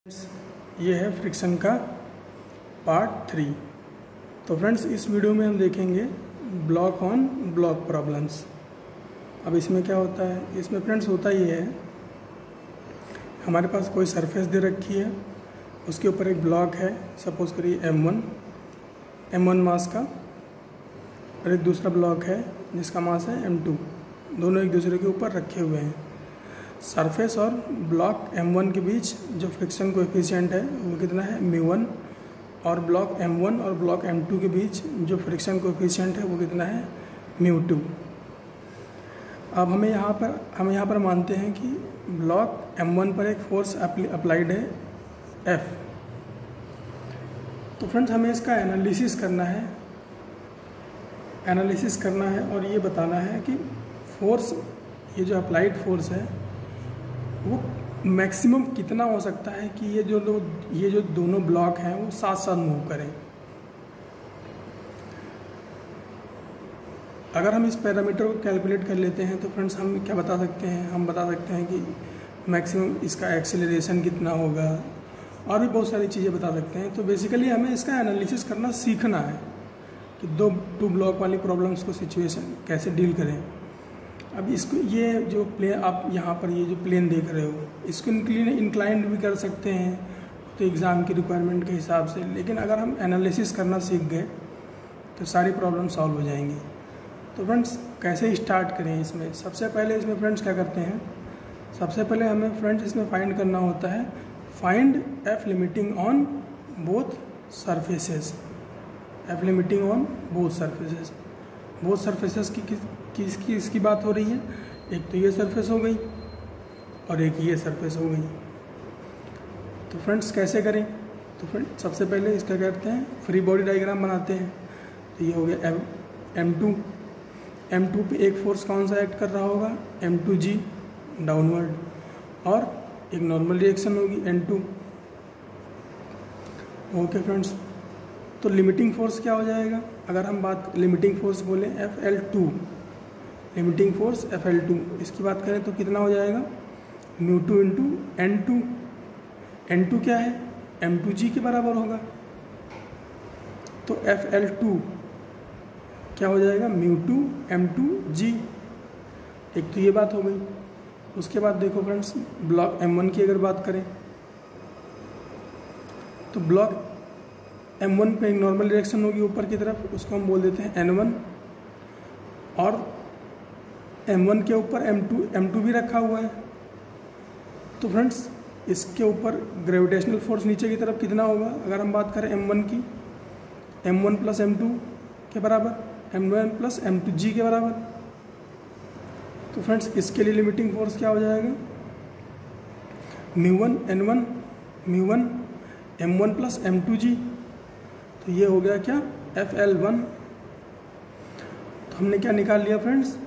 ये है फ्रिक्शन का पार्ट 3। तो फ्रेंड्स, इस वीडियो में हम देखेंगे ब्लॉक ऑन ब्लॉक प्रॉब्लम्स। अब इसमें क्या होता है, इसमें फ्रेंड्स होता ये है, हमारे पास कोई सरफेस दे रखी है, उसके ऊपर एक ब्लॉक है, सपोज करिए M1 मास का, और एक दूसरा ब्लॉक है जिसका मास है M2। दोनों एक दूसरे के ऊपर रखे हुए हैं। सरफेस और ब्लॉक M1 के बीच जो फ्रिक्शन कोएफिशिएंट है वो कितना है, μ1, और ब्लॉक M1 और ब्लॉक M2 के बीच जो फ्रिक्शन कोएफिशिएंट है वो कितना है, μ2। अब हम यहाँ पर मानते हैं कि ब्लॉक M1 पर एक फोर्स अप्लाइड है F। तो फ्रेंड्स, हमें इसका एनालिसिस करना है और ये बताना है कि फोर्स, ये जो अप्लाइड फोर्स है वो मैक्सिमम कितना हो सकता है कि ये जो दोनों ब्लॉक हैं वो साथ साथ मूव करें। अगर हम इस पैरामीटर को कैलकुलेट कर लेते हैं तो फ्रेंड्स हम क्या बता सकते हैं, हम बता सकते हैं कि मैक्सिमम इसका एक्सेलरेशन कितना होगा, और भी बहुत सारी चीज़ें बता सकते हैं। तो बेसिकली हमें इसका एनालिसिस करना सीखना है कि टू ब्लॉक वाली प्रॉब्लम्स को सिचुएशन कैसे डील करें। अब इसको, ये जो प्लेन आप यहाँ पर ये जो प्लेन देख रहे हो, इसको इंक्लाइंड भी कर सकते हैं तो एग्ज़ाम की रिक्वायरमेंट के हिसाब से, लेकिन अगर हम एनालिसिस करना सीख गए तो सारी प्रॉब्लम सॉल्व हो जाएंगी। तो फ्रेंड्स, कैसे स्टार्ट करें इसमें? सबसे पहले इसमें फ्रेंड्स क्या करते हैं, सबसे पहले हमें फ्रेंड्स इसमें फाइंड करना होता है, find F limiting on both surfaces. F limiting on both surfaces, both surfaces की इसकी बात हो रही है। एक तो ये सरफेस हो गई और एक ये सरफेस हो गई। तो फ्रेंड्स कैसे करें? तो फ्रेंड्स सबसे पहले इसका करते हैं, फ्री बॉडी डायग्राम बनाते हैं। तो ये हो गया M2 पे एक फोर्स कौन सा एक्ट कर रहा होगा, M2G डाउनवर्ड, और एक नॉर्मल रिएक्शन होगी N2। ओके फ्रेंड्स, तो लिमिटिंग फोर्स क्या हो जाएगा? अगर हम बात लिमिटिंग फोर्स बोले FL2, लिमिटिंग फोर्स FL2, इसकी बात करें तो कितना हो जाएगा, μ2 इंटू N2। N2 क्या है, M2G के बराबर होगा। तो FL2 क्या हो जाएगा, μ2 M2G। एक तो ये बात हो गई। उसके बाद देखो फ्रेंड्स, ब्लॉक M1 की अगर बात करें तो ब्लॉक M1 पे एक नॉर्मल रिएक्शन होगी ऊपर की तरफ, उसको हम बोल देते हैं N1, और M1 के ऊपर M2 भी रखा हुआ है। तो फ्रेंड्स, इसके ऊपर ग्रेविटेशनल फोर्स नीचे की तरफ कितना होगा, अगर हम बात करें M1 की, M1 प्लस M2 के बराबर, M1 प्लस M2G के बराबर। तो फ्रेंड्स, इसके लिए लिमिटिंग फोर्स क्या हो जाएगा, μ1 N1 μ1 M1 प्लस M2G। तो ये हो गया क्या, FL1। तो हमने क्या निकाल लिया friends,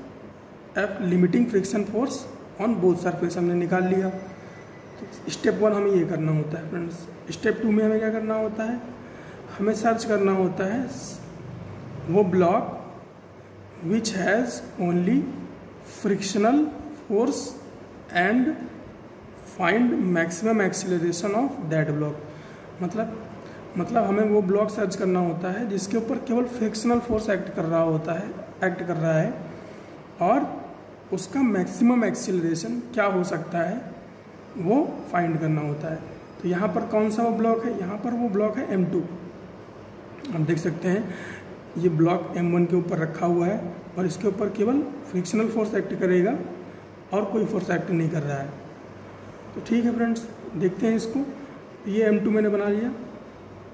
F limiting friction force on both surface हमने निकाल लिया। तो स्टेप 1 हमें ये करना होता है फ्रेंड्स। स्टेप 2 में हमें क्या करना होता है, हमें सर्च करना होता है वो block which has only frictional force and find maximum acceleration of that block. मतलब हमें वो ब्लॉक सर्च करना होता है जिसके ऊपर केवल फ्रिक्शनल फोर्स एक्ट कर रहा है और उसका मैक्सिमम एक्सीलरेशन क्या हो सकता है वो फाइंड करना होता है। तो यहाँ पर कौन सा वो ब्लॉक है, यहाँ पर वो ब्लॉक है M2। हम देख सकते हैं ये ब्लॉक M1 के ऊपर रखा हुआ है और इसके ऊपर केवल फ्रिक्शनल फोर्स एक्ट करेगा और कोई फोर्स एक्ट नहीं कर रहा है। तो ठीक है फ्रेंड्स, देखते हैं इसको। ये M2 मैंने बना लिया।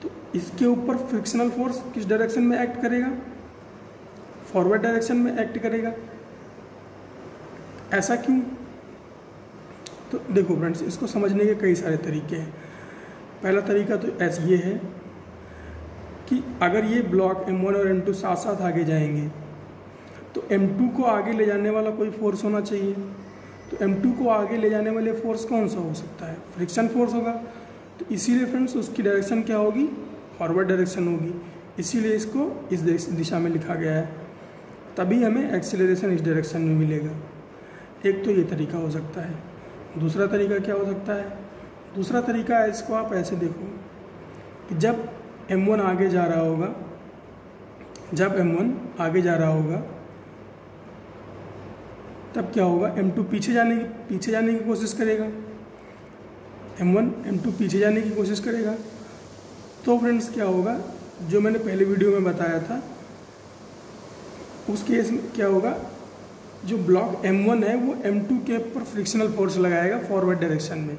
तो इसके ऊपर फ्रिक्शनल फोर्स किस डायरेक्शन में एक्ट करेगा, फॉरवर्ड डायरेक्शन में एक्ट करेगा। ऐसा क्यों? तो देखो फ्रेंड्स, इसको समझने के कई सारे तरीके हैं। पहला तरीका तो ऐसा ये है कि अगर ये ब्लॉक M1 और M2 साथ साथ आगे जाएंगे तो M2 को आगे ले जाने वाला कोई फोर्स होना चाहिए। तो M2 को आगे ले जाने वाले फोर्स कौन सा हो सकता है, फ्रिक्शन फोर्स होगा। तो इसीलिए फ्रेंड्स उसकी डायरेक्शन क्या होगी, फॉरवर्ड डायरेक्शन होगी। इसीलिए इसको इस दिशा में लिखा गया है, तभी हमें एक्सीलरेशन इस डायरेक्शन में मिलेगा। एक तो ये तरीका हो सकता है। दूसरा तरीका क्या हो सकता है, दूसरा तरीका है, इसको आप ऐसे देखो कि जब M1 आगे जा रहा होगा, जब M1 आगे जा रहा होगा तब क्या होगा, M2 पीछे जाने की कोशिश करेगा, M2 पीछे जाने की कोशिश करेगा। तो फ्रेंड्स क्या होगा, जो मैंने पहले वीडियो में बताया था उस केस में क्या होगा, जो ब्लॉक M1 है वो M2 के ऊपर फ्रिक्शनल फोर्स लगाएगा फॉरवर्ड डायरेक्शन में।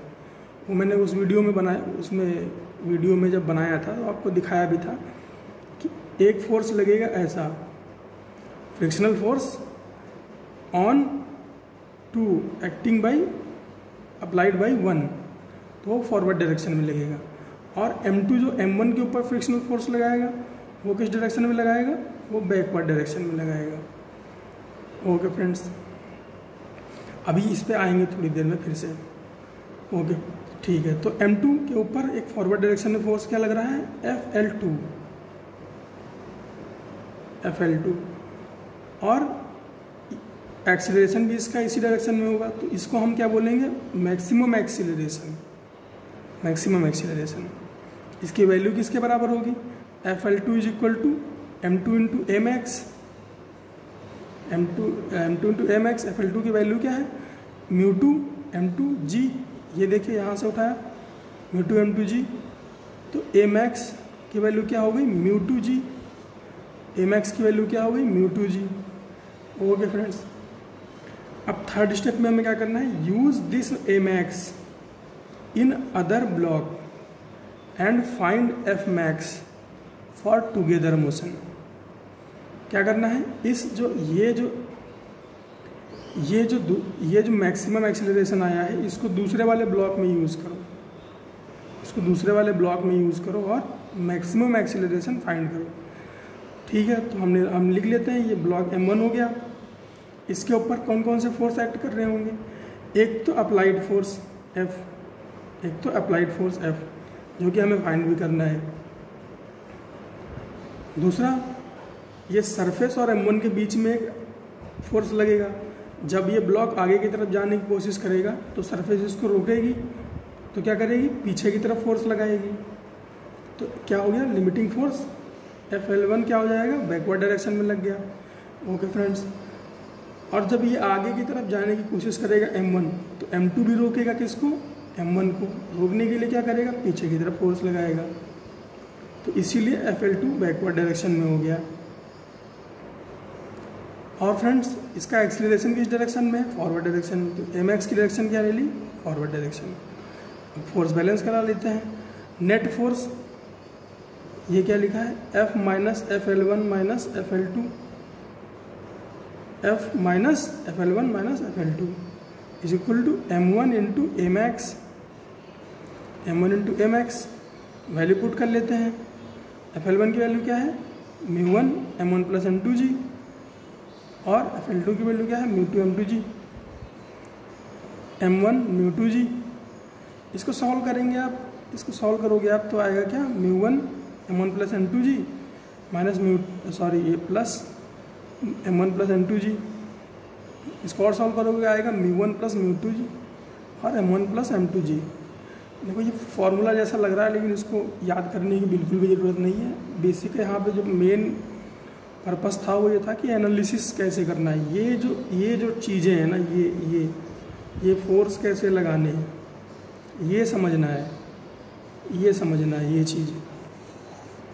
वो मैंने उस वीडियो में बनाया, उसमें वीडियो में जब बनाया था तो आपको दिखाया भी था कि एक फोर्स लगेगा ऐसा, frictional force on two acting by applied by 1, तो वो फॉरवर्ड डायरेक्शन में लगेगा। और M2 जो M1 के ऊपर फ्रिक्शनल फोर्स लगाएगा वो किस डायरेक्शन में लगाएगा, वो बैकवर्ड डायरेक्शन में लगाएगा। ओके फ्रेंड्स, अभी इस पे आएंगे थोड़ी देर में फिर से। ओके ठीक है, तो M2 के ऊपर एक फॉरवर्ड डायरेक्शन में फोर्स क्या लग रहा है, FL2 और एक्सीलरेशन भी इसका इसी डायरेक्शन में होगा, तो इसको हम क्या बोलेंगे, मैक्सिमम एक्सीलरेशन। इसकी वैल्यू किसके बराबर होगी, FL2 is equal to M2 into mx, M2 into mx। FL2 की वैल्यू क्या है, μ2 m2g, ये देखिए यहाँ से उठाया μ2 m2g, तो mx की वैल्यू क्या हो गई, μ2g, mx की वैल्यू क्या हो गई, μ2g। ओके फ्रेंड्स, अब थर्ड स्टेप में हमें क्या करना है, use this mx in other block and find fmax for together motion. क्या करना है, ये जो मैक्सिमम एक्सीलरेशन आया है इसको दूसरे वाले ब्लॉक में यूज़ करो, और मैक्सिमम एक्सीलरेशन फाइंड करो। ठीक है, तो हम लिख लेते हैं, ये ब्लॉक M1 हो गया। इसके ऊपर कौन कौन से फोर्स एक्ट कर रहे होंगे, एक तो अप्लाइड फोर्स F, जो कि हमें फाइंड भी करना है। दूसरा, ये सरफेस और M1 के बीच में एक फोर्स लगेगा। जब ये ब्लॉक आगे की तरफ जाने की कोशिश करेगा तो सरफेस इसको रोकेगी, तो क्या करेगी, पीछे की तरफ फोर्स लगाएगी। तो क्या हो गया, लिमिटिंग फोर्स FL1 क्या हो जाएगा, बैकवर्ड डायरेक्शन में लग गया। ओके फ्रेंड्स, और जब ये आगे की तरफ जाने की कोशिश करेगा M1, तो M2 भी रोकेगा किसको, M1 को। रोकने के लिए क्या करेगा, पीछे की तरफ फोर्स लगाएगा, तो इसीलिए FL2 बैकवर्ड डायरेक्शन में हो गया। और फ्रेंड्स, इसका एक्सीलरेशन किस डायरेक्शन में है, फॉरवर्ड डायरेक्शन में। तो mx की डायरेक्शन क्या ले ली, फॉरवर्ड डायरेक्शन। अब फोर्स बैलेंस करा लेते हैं। नेट फोर्स ये क्या लिखा है, F minus FL1 minus FL2, F minus FL1 minus FL2 is equal to M1 into mx। Value put कर लेते हैं। FL1 की वैल्यू क्या है, μ1 m1 प्लस m2g, और FL2 की वैल्यू क्या है, μ2 m2g, m1 μ2g। इसको सॉल्व करेंगे आप, करोगे आप तो आएगा क्या, μ1 m1 प्लस m2g माइनस ये प्लस m1 प्लस m2g। इसको और सॉल्व करोगे आएगा μ1 प्लस μ2g और m1 प्लस m2g। देखो ये फॉर्मूला जैसा लग रहा है, लेकिन इसको याद करने की बिल्कुल भी ज़रूरत नहीं है। बेसिक यहाँ पे जो मेन पर्पस था वो ये था कि एनालिसिस कैसे करना है, ये जो चीज़ें हैं ना, ये फोर्स कैसे लगाने हैं, ये समझना है, ये चीज़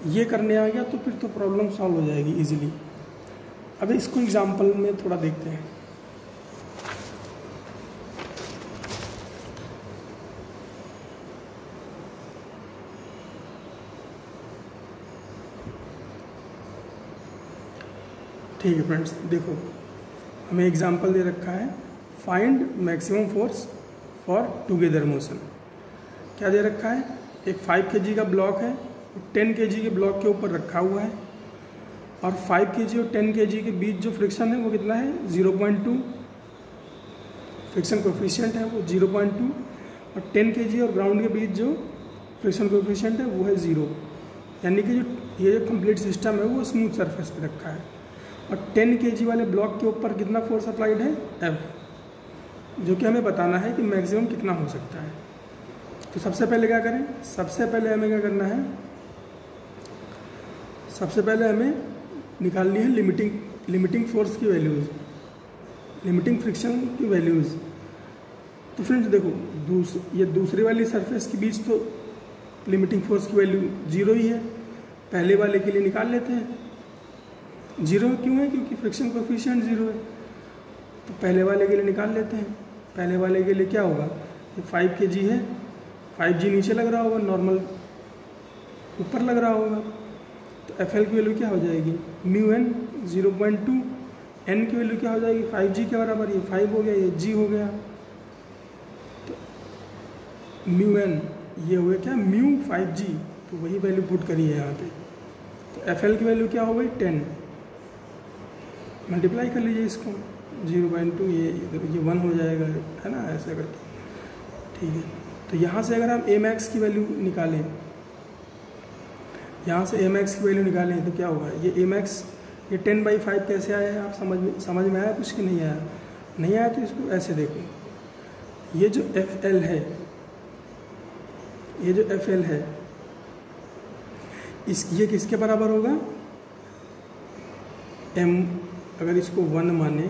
ये करने आ गया तो फिर तो प्रॉब्लम सॉल्व हो जाएगी इजीली। अब इसको एग्जांपल में थोड़ा देखते हैं। ठीक है फ्रेंड्स, देखो हमें एग्जांपल दे रखा है, find maximum force for together motion. क्या दे रखा है, एक 5 kg का ब्लॉक है, 10 kg के ब्लॉक के ऊपर रखा हुआ है, और 5 kg और 10 kg के बीच जो फ्रिक्शन है वो कितना है, 0.2। फ्रिक्शन कोफिशिएंट है वो 0.2, और 10 kg और ग्राउंड के बीच जो फ्रिक्शन कोफिशिएंट है वो है 0। यानी कि ये जो कंप्लीट सिस्टम है वो स्मूथ सरफेस पे रखा है, और 10 kg वाले ब्लॉक के ऊपर कितना फोर्स अप्लाइड है, F, जो कि हमें बताना है कि मैक्सिमम कितना हो सकता है। तो सबसे पहले क्या करें, सबसे पहले हमें क्या करना है, सबसे पहले हमें निकालनी है लिमिटिंग फोर्स की वैल्यूज़, लिमिटिंग फ्रिक्शन की वैल्यूज़। तो फ्रेंड्स देखो ये दूसरी वाली सरफेस के बीच तो लिमिटिंग फोर्स की वैल्यू 0 ही है, पहले वाले के लिए निकाल लेते हैं। 0 क्यों है, क्योंकि फ्रिक्शन कोएफिशिएंट 0 है, तो पहले वाले के लिए निकाल लेते हैं। पहले वाले के लिए क्या होगा, ये 5 kg है, 5g नीचे लग रहा होगा, नॉर्मल ऊपर लग रहा होगा, तो FL की वैल्यू क्या हो जाएगी, μn 0.2, n की वैल्यू क्या हो जाएगी 5g के बराबर, ये 5 हो गया, ये g हो गया, तो μn ये हो गया क्या, म्यू 5g, तो वही वैल्यू पुट करी है यहाँ पे। तो FL की वैल्यू क्या हो गई 10, मल्टीप्लाई कर लीजिए इसको 0.2, ये 1 हो जाएगा, है ना, ऐसा करके, ठीक है। तो यहाँ से अगर हम Amax की वैल्यू निकालें, यहाँ से Amax की वैल्यू निकालें तो क्या होगा, ये Amax ये 10/5 कैसे आया है, आप समझ में आया कुछ कि नहीं आया? नहीं आया तो इसको ऐसे देखो, ये जो FL है, ये जो FL है ये किसके बराबर होगा, m, अगर इसको 1 माने,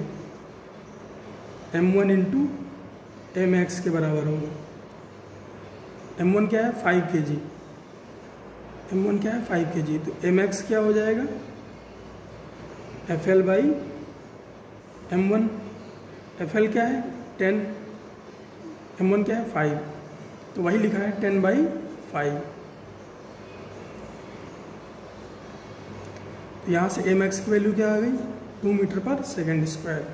m1 इंटू Max के बराबर होगा। m1 क्या है 5 kg, m1 क्या है 5 kg, तो Max क्या हो जाएगा FL बाई m1, FL क्या है 10, m1 क्या है 5, तो वही लिखा है 10/5। तो यहाँ से Max की वैल्यू क्या आ गई 2 मीटर पर सेकेंड स्क्वायर,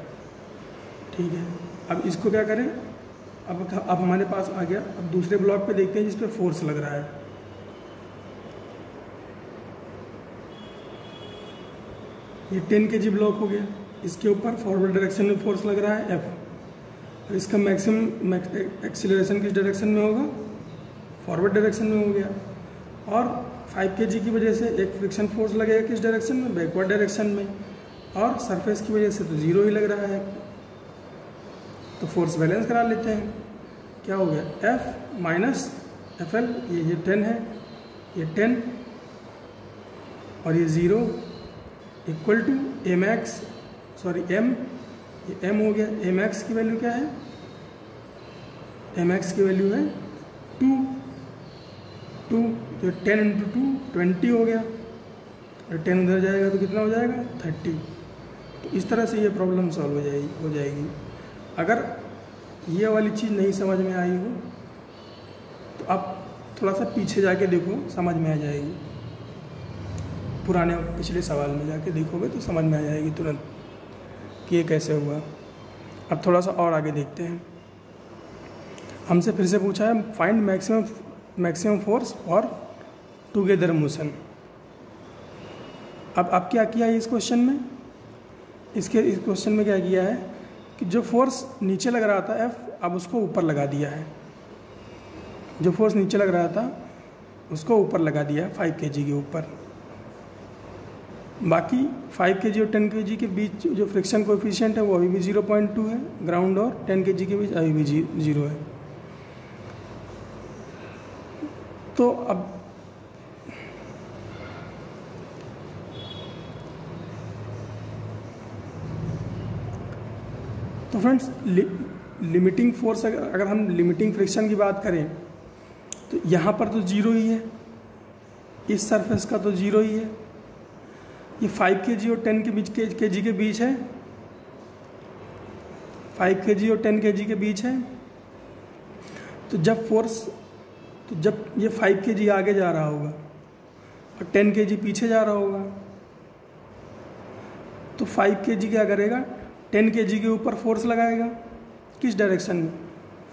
ठीक है। अब इसको क्या करें, अब हमारे पास आ गया, अब दूसरे ब्लॉक पे देखते हैं जिस पे फोर्स लग रहा है। ये 10 kg ब्लॉक हो गया, इसके ऊपर फॉरवर्ड डायरेक्शन में फोर्स लग रहा है F, इसका मैक्सिमम एक्सीलरेशन किस डायरेक्शन में होगा, फॉरवर्ड डायरेक्शन में हो गया, और 5 kg की वजह से एक फ्रिक्शन फोर्स लगेगा किस डायरेक्शन में, बैकवर्ड डायरेक्शन में, और सरफेस की वजह से तो 0 ही लग रहा है, तो फोर्स बैलेंस करा लेते हैं। क्या हो गया F माइनस FL, ये 10 है, ये 10 और ये 0 equal to Max, sorry M, ये M हो गया। Max की वैल्यू क्या है, Max की वैल्यू है 2, तो 10 इंटू 2 20 हो गया, और 10 उधर जाएगा तो कितना हो जाएगा 30। तो इस तरह से ये प्रॉब्लम सॉल्व हो जाएगी। अगर ये वाली चीज़ नहीं समझ में आई हो तो आप थोड़ा सा पीछे जाके देखो, समझ में आ जाएगी, पुराने पिछले सवाल में जाके देखोगे तो समझ में आ जाएगी तुरंत कि ये कैसे हुआ। अब थोड़ा सा और आगे देखते हैं, हमसे फिर से पूछा है फाइंड मैक्सिमम फोर्स और टुगेदर मोशन। अब क्या किया है इस क्वेश्चन में, इस क्वेश्चन में क्या किया है कि जो फोर्स नीचे लग रहा था F, अब उसको ऊपर लगा दिया है, जो फोर्स नीचे लग रहा था उसको ऊपर लगा दिया है 5 kg के ऊपर। बाकी 5 kg और 10 kg के बीच जो फ्रिक्शन कोएफिशिएंट है वो अभी भी 0.2 है, ग्राउंड और 10 kg के बीच अभी भी 0 है। तो अब तो फ्रेंड्स लिमिटिंग फोर्स, अगर हम लिमिटिंग फ्रिक्शन की बात करें तो यहाँ पर तो 0 ही है, इस सरफेस का तो 0 ही है, ये 5 kg और 10 kg के बीच है, 5 kg और 10 kg के बीच है। तो जब ये 5 kg आगे जा रहा होगा और 10 kg पीछे जा रहा होगा, तो 5 kg क्या करेगा 10 kg के ऊपर फोर्स लगाएगा, किस डायरेक्शन में,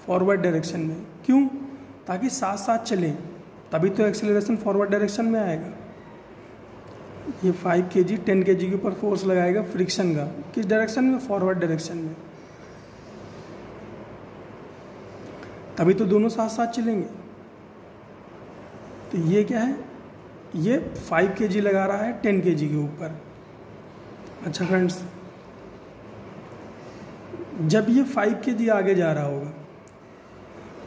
फॉरवर्ड डायरेक्शन में। क्यों, ताकि साथ साथ चलें, तभी तो एक्सेलरेशन फॉरवर्ड डायरेक्शन में आएगा। ये 5 kg 10 kg के ऊपर फोर्स लगाएगा फ्रिक्शन का, किस डायरेक्शन में, फॉरवर्ड डायरेक्शन में, तभी तो दोनों साथ साथ चलेंगे। तो ये क्या है, ये 5 kg लगा रहा है 10 kg के ऊपर। अच्छा फ्रेंड्स, जब ये 5 kg आगे जा रहा होगा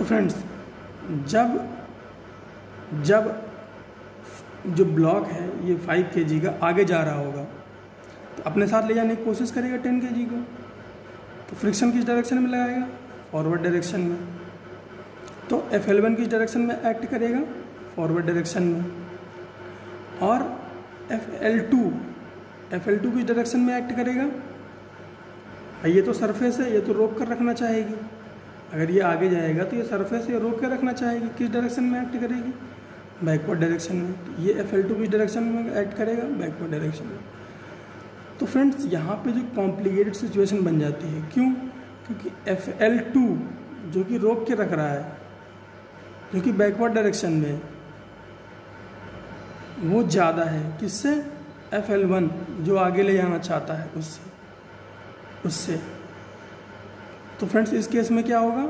तो फ्रेंड्स जब जो ब्लॉक है ये 5 kg का आगे जा रहा होगा तो अपने साथ ले जाने की कोशिश करेगा 10 kg को, तो फ्रिक्शन किस डायरेक्शन में लगाएगा? फॉरवर्ड डायरेक्शन में। तो FL1 किस डायरेक्शन में एक्ट करेगा? फॉरवर्ड डायरेक्शन में। और FL2 किस डायरेक्शन में एक्ट करेगा? ये तो सरफेस है, ये तो रोक कर रखना चाहेगी। अगर ये आगे जाएगा तो ये सरफेस ये रोक कर रखना चाहेगी। किस डायरेक्शन में एक्ट करेगी? बैकवर्ड डायरेक्शन में। तो ये FL2 किस डायरेक्शन में एक्ट करेगा? बैकवर्ड डायरेक्शन में। तो फ्रेंड्स यहाँ पे जो कॉम्प्लिकेटेड सिचुएशन बन जाती है, क्यों? क्योंकि FL2 जो कि रोक के रख रहा है, जो कि बैकवर्ड डायरेक्शन में, वो ज़्यादा है किससे? FL1 जो आगे ले जाना चाहता है उससे। तो फ्रेंड्स इस केस में क्या होगा?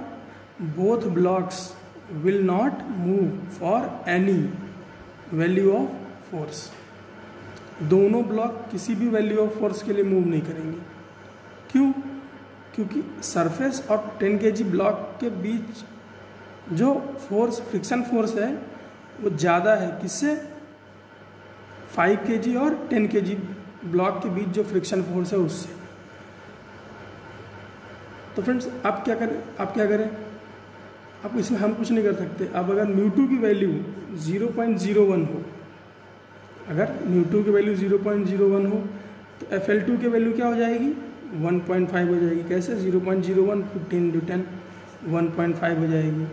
Both blocks will not move for any value of force. दोनों ब्लॉक किसी भी वैल्यू ऑफ फोर्स के लिए मूव नहीं करेंगे। क्यों? क्योंकि सरफेस और 10 kg ब्लॉक के बीच जो फोर्स, फ्रिक्शन फोर्स है, वो ज़्यादा है किससे? 5 kg और 10 kg ब्लॉक के बीच जो फ्रिक्शन फोर्स है उससे। तो फ्रेंड्स आप क्या करें? आप इसमें हम कुछ नहीं कर सकते। अब अगर μ2 की वैल्यू 0.01 हो, अगर μ2 की वैल्यू 0.01 हो तो FL2 की वैल्यू क्या हो जाएगी? 1.5 हो जाएगी। कैसे? 0.01 15 × 10 1.5 हो जाएगी।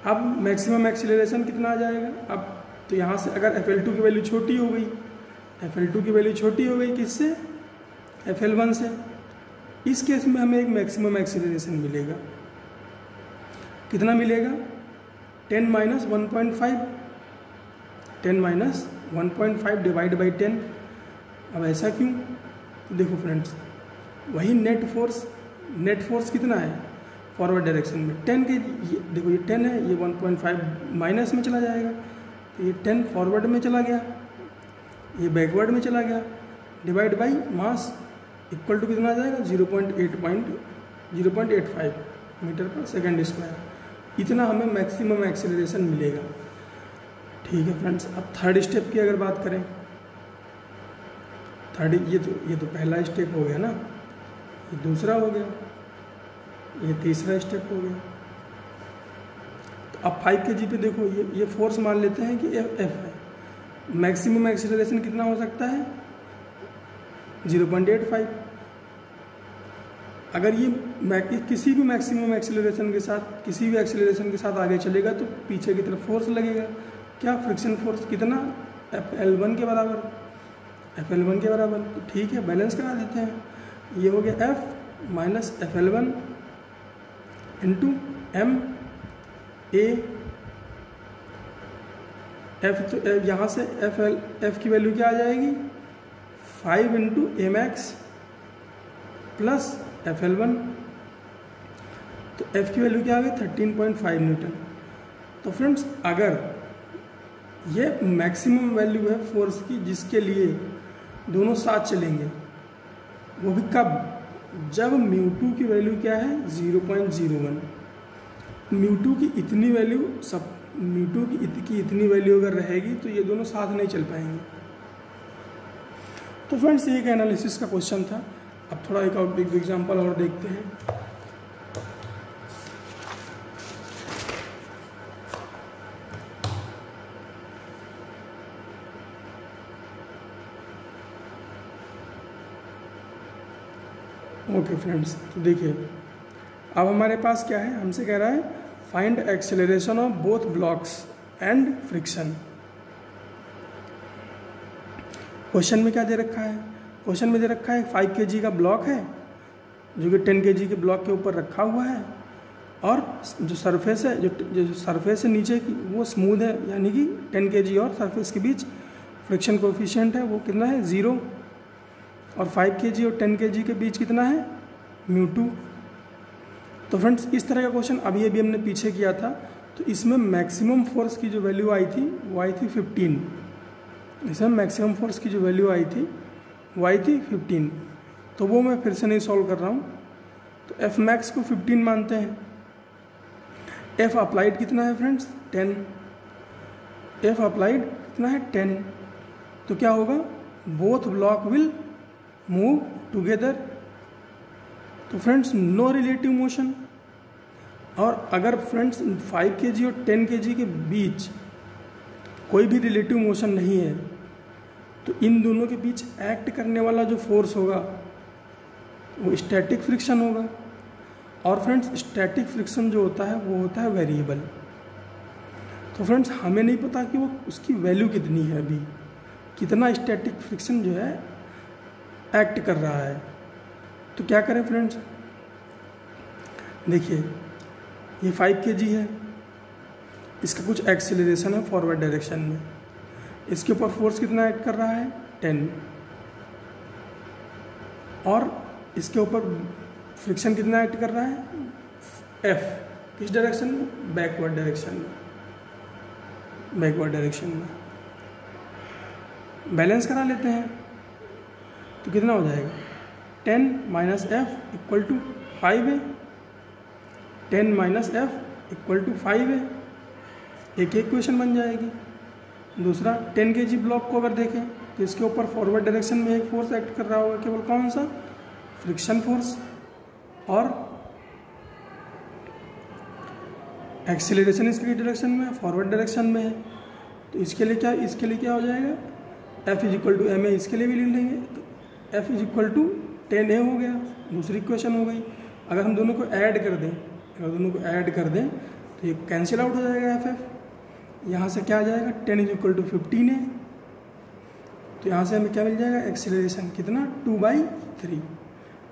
अब मैक्सिमम एक्सीलरेशन कितना आ जाएगा? अब तो यहाँ से अगर FL2 की वैल्यू छोटी हो गई, FL2 की वैल्यू छोटी हो गई किससे? FL1 से। इस केस में हमें एक मैक्सिमम एक्सीलरेशन मिलेगा। कितना मिलेगा? 10 - 1.5 10 - 1.5 डिवाइड बाई 10। अब ऐसा क्यों? तो देखो फ्रेंड्स, वही नेट फोर्स कितना है? फॉरवर्ड डायरेक्शन में 10 के, देखो ये 10 है, ये 1.5 माइनस में चला जाएगा, तो ये 10 फॉरवर्ड में चला गया, ये बैकवर्ड में चला गया, divide by mass equal to कितना आ जाएगा? 0.85 मीटर पर सेकेंड स्क्वायर। इतना हमें मैक्सिमम एक्सेलरेशन मिलेगा। ठीक है फ्रेंड्स, अब थर्ड स्टेप की अगर बात करें, ये तो पहला स्टेप हो गया ना, ये दूसरा हो गया, ये तीसरा स्टेप हो गया। तो अब 5 kg पे देखो, ये फोर्स मान लेते हैं कि F है। मैक्सिमम एक्सेलरेशन कितना हो सकता है? 0.85। अगर ये किसी भी मैक्सिमम एक्सेलरेशन के साथ, किसी भी एक्सेलरेशन के साथ आगे चलेगा तो पीछे की तरफ फोर्स लगेगा। क्या? Friction force. कितना? FL1 के बराबर। FL1 के बराबर। तो ठीक है, बैलेंस करा देते हैं। ये हो गया F minus FL1 into M A F। तो यहाँ से F की वैल्यू क्या आ जाएगी? 5 इंटू Max प्लस FL1। तो F की वैल्यू क्या आ गई? 13.5 न्यूटन। तो फ्रेंड्स अगर ये मैक्सिमम वैल्यू है फोर्स की जिसके लिए दोनों साथ चलेंगे, वो भी कब? जब μ2 की वैल्यू क्या है? 0.01। μ2 की इतनी वैल्यू μ2 की इतनी वैल्यू अगर रहेगी तो ये दोनों साथ नहीं चल पाएंगे। तो फ्रेंड्स ये एक एनालिसिस का क्वेश्चन था। अब थोड़ा एक एग्जाम्पल और देखते हैं। ओके फ्रेंड्स, तो देखिए अब हमारे पास क्या है? हमसे कह रहा है find acceleration of both blocks and friction. Question में क्या दे रखा है? क्वेश्चन में दे रखा है 5 kg का ब्लॉक है जो कि 10 kg के ब्लॉक के ऊपर रखा हुआ है, और जो सरफेस है, जो सरफेस है नीचे की, वो स्मूथ है, यानी कि 10 kg और सरफेस के बीच फ्रिक्शन कोफिशिएंट है वो कितना है? 0। और 5 kg और 10 kg के बीच कितना है? μ2। तो फ्रेंड्स इस तरह का क्वेश्चन अभी हमने पीछे किया था, तो इसमें मैक्सिमम फोर्स की जो वैल्यू आई थी वो आई थी 15। इसमें मैक्सिमम फोर्स की जो वैल्यू आई थी वो आई थी 15। तो वो मैं फिर से नहीं सॉल्व कर रहा हूँ। तो F max को 15 मानते हैं। एफ अप्लाइड कितना है फ्रेंड्स 10, एफ अप्लाइड कितना है 10, तो क्या होगा both block will move together. तो फ्रेंड्स नो रिलेटिव मोशन। और अगर फ्रेंड्स 5 kg और 10 kg के बीच कोई भी रिलेटिव मोशन नहीं है तो इन दोनों के बीच एक्ट करने वाला जो फोर्स होगा वो स्टैटिक फ्रिक्शन होगा। और फ्रेंड्स स्टैटिक फ्रिक्शन जो होता है वो होता है वेरिएबल। तो फ्रेंड्स हमें नहीं पता कि वो उसकी वैल्यू कितनी है, अभी कितना स्टैटिक फ्रिक्शन जो है एक्ट कर रहा है। तो क्या करें फ्रेंड्स, देखिए ये 5 kg है, इसका कुछ एक्सेलरेशन है फॉरवर्ड डायरेक्शन में, इसके ऊपर फोर्स कितना एक्ट कर रहा है 10, और इसके ऊपर फ्रिक्शन कितना एक्ट कर रहा है F, किस डायरेक्शन में, बैकवर्ड डायरेक्शन में, बैकवर्ड डायरेक्शन में। बैलेंस करा लेते हैं तो कितना हो जाएगा 10 माइनस एफ इक्वल टू 5 है, 10 माइनस एफ इक्वल टू 5 है, एक इक्वेशन बन जाएगी। दूसरा 10 kg ब्लॉक को अगर देखें तो इसके ऊपर फॉरवर्ड डायरेक्शन में एक फोर्स एक्ट कर रहा होगा, केवल कौन सा, फ्रिक्शन फोर्स, और एक्सीलरेशन इसकी डायरेक्शन में फॉरवर्ड डायरेक्शन में है। तो इसके लिए क्या हो जाएगा, F is equal to M A, इसके लिए भी लिख लेंगे तो F is equal to 10A हो गया, दूसरी इक्वेशन हो गई। अगर हम दोनों को ऐड कर दें तो ये कैंसिल आउट हो जाएगा FF। यहाँ से क्या आ जाएगा 10 इज इक्वल टू 15A, तो यहाँ से हमें क्या मिल जाएगा एक्सीलरेशन कितना 2/3,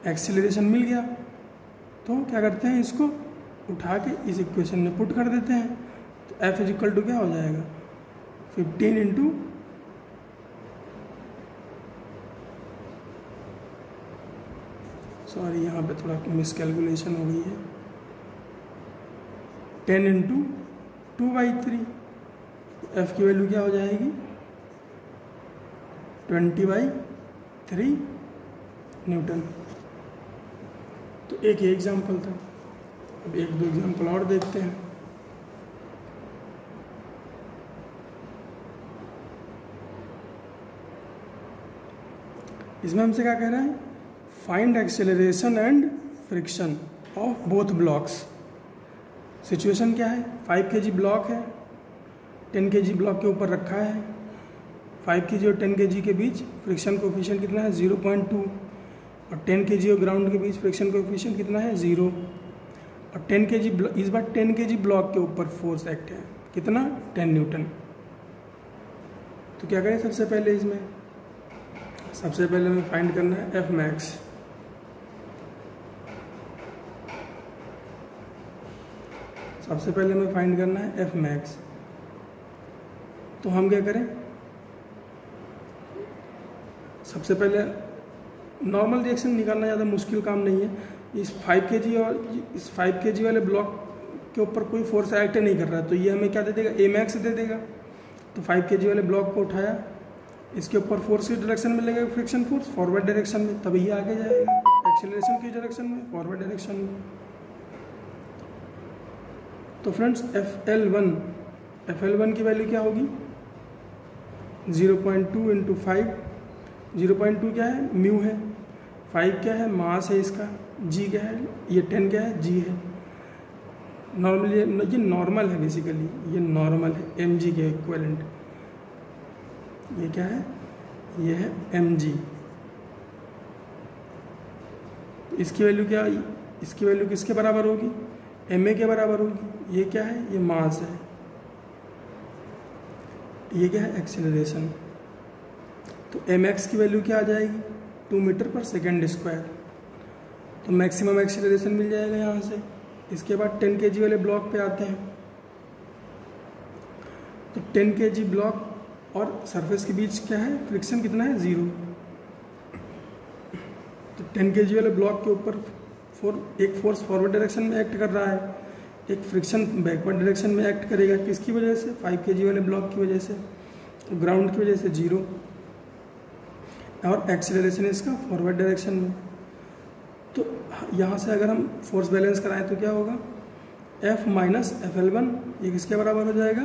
एक्सीलरेशन मिल गया। तो क्या करते हैं, इसको उठा के इस इक्वेशन में पुट कर देते हैं, तो F इज इक्वल टू क्या हो जाएगा 15 इंटू सॉरी यहाँ पे थोड़ा मिसकैलकुलेशन हो गई है, 10 इंटू 2/3, F की वैल्यू क्या हो जाएगी 20/3 न्यूटन। तो एक ये एग्जाम्पल था, अब एक दो एग्जाम्पल और देखते हैं। इसमें हमसे क्या कह रहा है, find acceleration and friction of both blocks. Situation क्या है, 5 kg ब्लॉक है, 10 kg ब्लॉक के ऊपर रखा है, 5 kg और 10 kg के बीच फ्रिक्शन कोफिशिएंट कितना है 0.2, और 10 kg और ग्राउंड के बीच फ्रिक्शन कोफिशिएंट कितना है 0, और 10 kg इस बार 10 kg ब्लॉक के ऊपर फोर्स एक्ट है कितना 10 न्यूटन। तो क्या करें, सबसे पहले हमें फाइंड करना है F मैक्स। सबसे पहले हमें फाइंड करना है F मैक्स। तो हम क्या करें, सबसे पहले नॉर्मल रिएक्शन निकालना ज़्यादा मुश्किल काम नहीं है। इस 5 kg और इस 5 kg वाले ब्लॉक के ऊपर कोई फोर्स एक्ट नहीं कर रहा है, तो ये हमें क्या दे देगा, A मैक्स दे देगा। तो 5 kg वाले ब्लॉक को उठाया, इसके ऊपर फोर्स की डायरेक्शन में लगेगा फ्रिक्शन फोर्स फॉरवर्ड डायरेक्शन में, तभी ये आगे जाएगा एक्सेलरेशन की डायरेक्शन में, फॉरवर्ड डायरेक्शन में। तो फ्रेंड्स FL1 की वैल्यू क्या होगी 0.2 इंटू 5, 0.2 क्या है म्यू है, 5 क्या है मास है इसका, G क्या है, ये 10 क्या है G है। नॉर्मली ये नॉर्मल है, बेसिकली ये नॉर्मल है mg के इक्विवेलेंट। ये क्या है, ये है mg। इसकी वैल्यू क्या, इसकी वैल्यू किसके बराबर होगी, ma के बराबर होगी। ये क्या है, ये मास है, ये क्या है एक्सेलरेशन। तो mx की वैल्यू क्या आ जाएगी 2 मीटर पर सेकेंड स्क्वायर। तो मैक्सिमम एक्सेलरेशन मिल जाएगा यहाँ से। इसके बाद 10 kg वाले ब्लॉक पे आते हैं। तो 10 kg ब्लॉक और सरफेस के बीच क्या है, फ्रिक्शन कितना है 0। तो 10 kg वाले ब्लॉक के ऊपर एक फोर्स फॉरवर्ड डायरेक्शन में एक्ट कर रहा है, एक फ्रिक्शन बैकवर्ड डायरेक्शन में एक्ट करेगा। किसकी वजह से, 5 kg वाले ब्लॉक की वजह से, ग्राउंड की वजह से 0, और एक्सेलरेशन इसका फॉरवर्ड डायरेक्शन में। तो यहाँ से अगर हम फोर्स बैलेंस कराएं तो क्या होगा, एफ माइनस FL1 ये किसके बराबर हो जाएगा,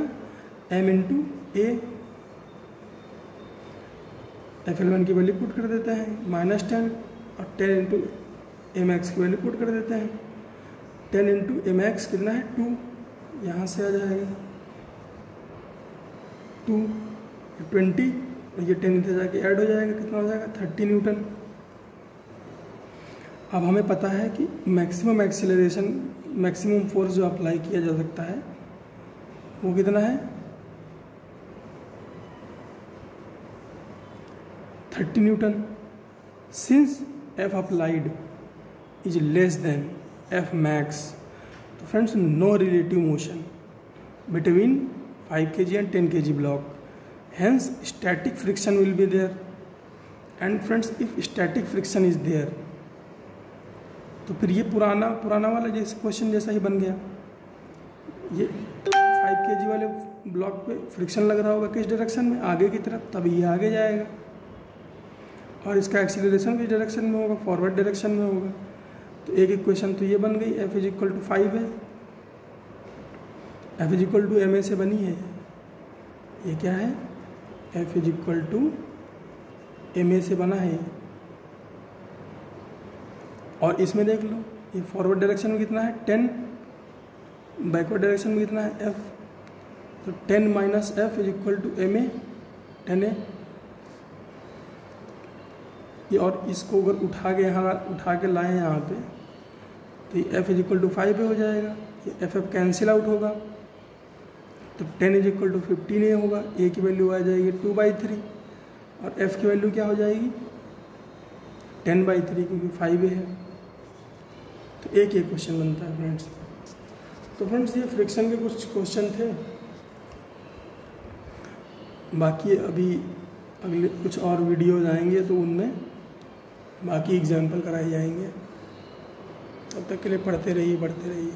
m इंटू ए। FL1 की वैल्यू पुट कर देते हैं -10 और 10 इंटू mx की वैल्यू पुट कर देते हैं। 10 इंटू mx कितना है 2, यहाँ से आ जाएगा 2, 20 और ये 10 इधर जाके ऐड हो जाएगा, कितना हो जाएगा 30 न्यूटन। अब हमें पता है कि मैक्सिमम एक्सीलरेशन, मैक्सिमम फोर्स जो अप्लाई किया जा सकता है वो कितना है 30 newton. Since F applied is less than F max, तो friends no relative motion between 5 kg and 10 kg block, hence static friction will be there. And friends, if static friction is there, तो फिर ये पुराना वाला जैसे question जैसा ही बन गया। ये 5 kg वाले ब्लॉक पे फ्रिक्शन लग रहा होगा किस डायरेक्शन में, आगे की तरफ, तभी ये आगे जाएगा। और इसका एक्सीलरेशन किस डायरेक्शन में होगा, फॉरवर्ड डायरेक्शन में होगा। तो एक इक्वेशन तो ये बन गई, F इज इक्वल टू 5 है, F is equal to ma से बनी है। ये क्या है, F is equal to ma से बना है। और इसमें देख लो, ये फॉरवर्ड डायरेक्शन में कितना है 10, बैकवर्ड डायरेक्शन में कितना है F, तो 10 माइनस F is equal to ma 10a। ये और इसको अगर उठा के लाएं यहाँ पे, तो ये F इज इक्वल टू 5 हो जाएगा, ये F कैंसिल आउट होगा, तो 10 इज इक्वल टू 15a होगा। a की वैल्यू आ जाएगी 2/3 और F की वैल्यू क्या हो जाएगी 10/3, क्योंकि 5a है। तो एक ये क्वेश्चन बनता है फ्रेंड्स। तो फ्रेंड्स ये फ्रिक्शन के कुछ क्वेश्चन थे, बाकी अभी अगले कुछ और वीडियोज आएंगे तो उनमें बाकी एग्जाम्पल कराए जाएंगे। तब तक के लिए पढ़ते रहिए, बढ़ते रहिए।